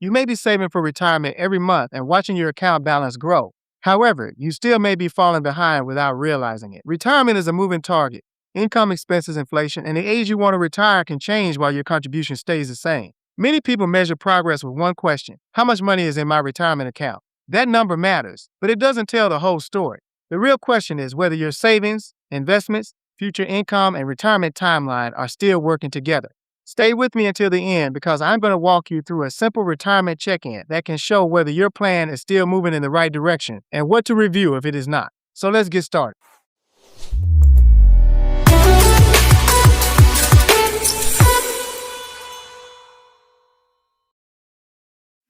You may be saving for retirement every month and watching your account balance grow. However, you still may be falling behind without realizing it. Retirement is a moving target. Income, expenses, inflation, and the age you want to retire can change while your contribution stays the same. Many people measure progress with one question: how much money is in my retirement account? That number matters, but it doesn't tell the whole story. The real question is whether your savings, investments, future income, and retirement timeline are still working together. Stay with me until the end because I'm going to walk you through a simple retirement check-in that can show whether your plan is still moving in the right direction and what to review if it is not. So let's get started.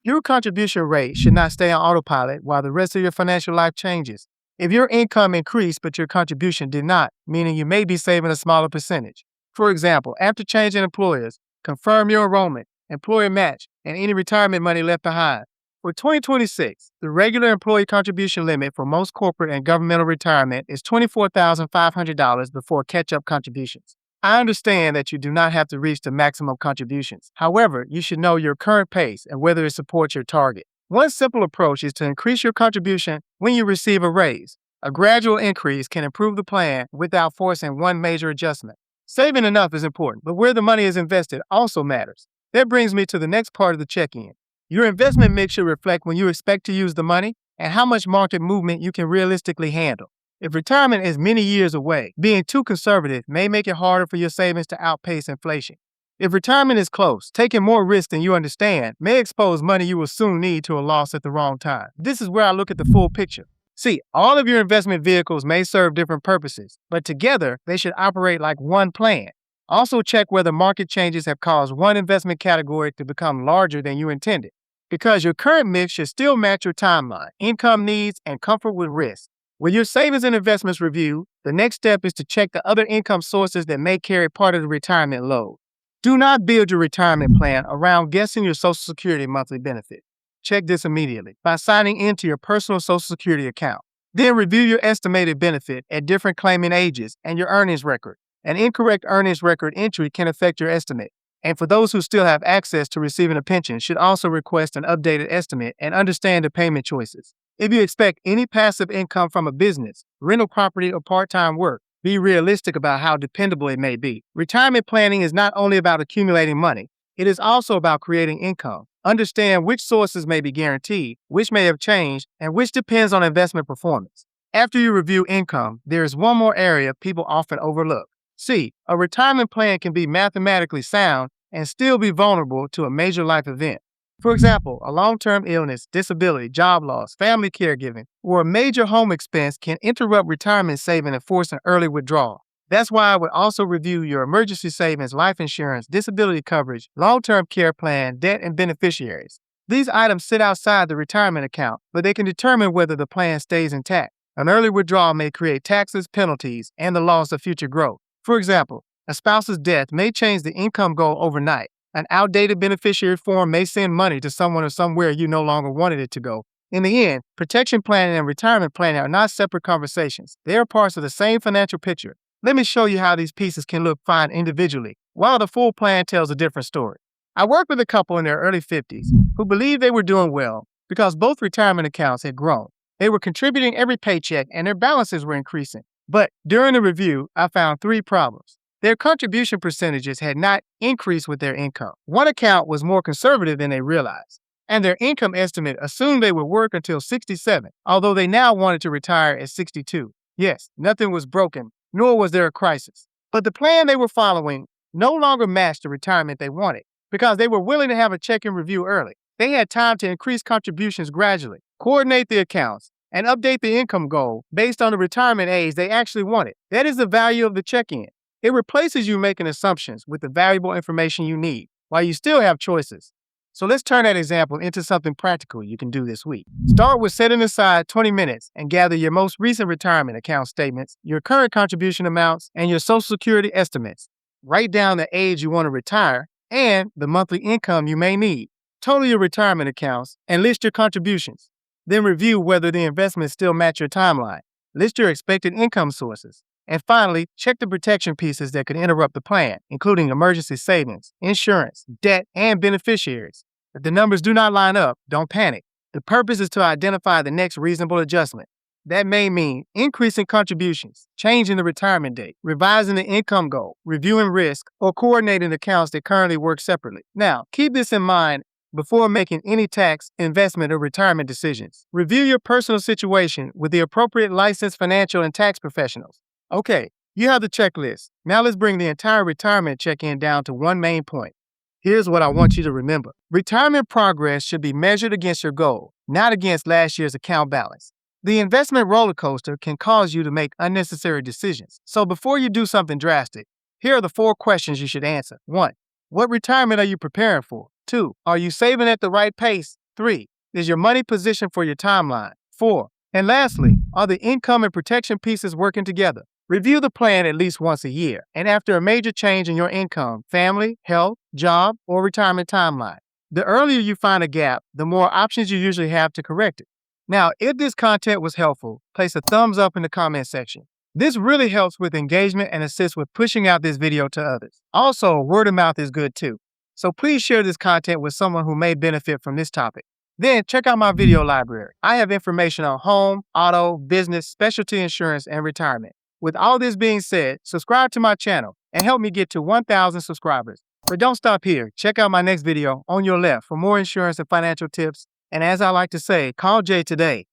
Your contribution rate should not stay on autopilot while the rest of your financial life changes. If your income increased but your contribution did not, meaning you may be saving a smaller percentage. For example, after changing employers, confirm your enrollment, employer match, and any retirement money left behind. For 2026, the regular employee contribution limit for most corporate and governmental retirement is $24,500 before catch-up contributions. I understand that you do not have to reach the maximum contributions. However, you should know your current pace and whether it supports your target. One simple approach is to increase your contribution when you receive a raise. A gradual increase can improve the plan without forcing one major adjustment. Saving enough is important, but where the money is invested also matters. That brings me to the next part of the check-in. Your investment mix should reflect when you expect to use the money and how much market movement you can realistically handle. If retirement is many years away, being too conservative may make it harder for your savings to outpace inflation. If retirement is close, taking more risk than you understand may expose money you will soon need to a loss at the wrong time. This is where I look at the full picture. See, all of your investment vehicles may serve different purposes, but together they should operate like one plan. Also check whether market changes have caused one investment category to become larger than you intended, because your current mix should still match your timeline, income needs, and comfort with risk. With your savings and investments reviewed, the next step is to check the other income sources that may carry part of the retirement load. Do not build your retirement plan around guessing your Social Security monthly benefit. Check this immediately by signing into your personal Social Security account. Then review your estimated benefit at different claiming ages and your earnings record. An incorrect earnings record entry can affect your estimate. And for those who still have access to receiving a pension, should also request an updated estimate and understand the payment choices. If you expect any passive income from a business, rental property, or part-time work, be realistic about how dependable it may be. Retirement planning is not only about accumulating money, it is also about creating income. Understand which sources may be guaranteed, which may have changed, and which depends on investment performance. After you review income, there is one more area people often overlook. See, a retirement plan can be mathematically sound and still be vulnerable to a major life event. For example, a long-term illness, disability, job loss, family caregiving, or a major home expense can interrupt retirement saving and force an early withdrawal. That's why I would also review your emergency savings, life insurance, disability coverage, long-term care plan, debt, and beneficiaries. These items sit outside the retirement account, but they can determine whether the plan stays intact. An early withdrawal may create taxes, penalties, and the loss of future growth. For example, a spouse's death may change the income goal overnight. An outdated beneficiary form may send money to someone or somewhere you no longer wanted it to go. In the end, protection planning and retirement planning are not separate conversations. They are parts of the same financial picture. Let me show you how these pieces can look fine individually, while the full plan tells a different story. I worked with a couple in their early 50s who believed they were doing well because both retirement accounts had grown. They were contributing every paycheck and their balances were increasing. But during the review, I found 3 problems. Their contribution percentages had not increased with their income. One account was more conservative than they realized, and their income estimate assumed they would work until 67, although they now wanted to retire at 62. Yes, nothing was broken, nor was there a crisis. But the plan they were following no longer matched the retirement they wanted because they were willing to have a check-in review early. They had time to increase contributions gradually, coordinate the accounts, and update the income goal based on the retirement age they actually wanted. That is the value of the check-in. It replaces you making assumptions with the valuable information you need, while you still have choices. So let's turn that example into something practical you can do this week. Start with setting aside 20 minutes and gather your most recent retirement account statements, your current contribution amounts, and your Social Security estimates. Write down the age you want to retire and the monthly income you may need. Total your retirement accounts and list your contributions. Then review whether the investments still match your timeline. List your expected income sources. And finally, check the protection pieces that could interrupt the plan, including emergency savings, insurance, debt, and beneficiaries. If the numbers do not line up, don't panic. The purpose is to identify the next reasonable adjustment. That may mean increasing contributions, changing the retirement date, revising the income goal, reviewing risk, or coordinating accounts that currently work separately. Now, keep this in mind before making any tax, investment, or retirement decisions. Review your personal situation with the appropriate licensed financial and tax professionals. Okay, you have the checklist. Now let's bring the entire retirement check-in down to one main point. Here's what I want you to remember. Retirement progress should be measured against your goal, not against last year's account balance. The investment roller coaster can cause you to make unnecessary decisions. So before you do something drastic, here are the 4 questions you should answer. 1. What retirement are you preparing for? 2. Are you saving at the right pace? 3. Is your money positioned for your timeline? 4. And lastly, are the income and protection pieces working together? Review the plan at least once a year, and after a major change in your income, family, health, job, or retirement timeline. The earlier you find a gap, the more options you usually have to correct it. Now, if this content was helpful, place a thumbs up in the comment section. This really helps with engagement and assists with pushing out this video to others. Also, word of mouth is good too. So please share this content with someone who may benefit from this topic. Then check out my video library. I have information on home, auto, business, specialty insurance, and retirement. With all this being said, subscribe to my channel and help me get to 1,000 subscribers. But don't stop here. Check out my next video on your left for more insurance and financial tips. And as I like to say, call Jay today.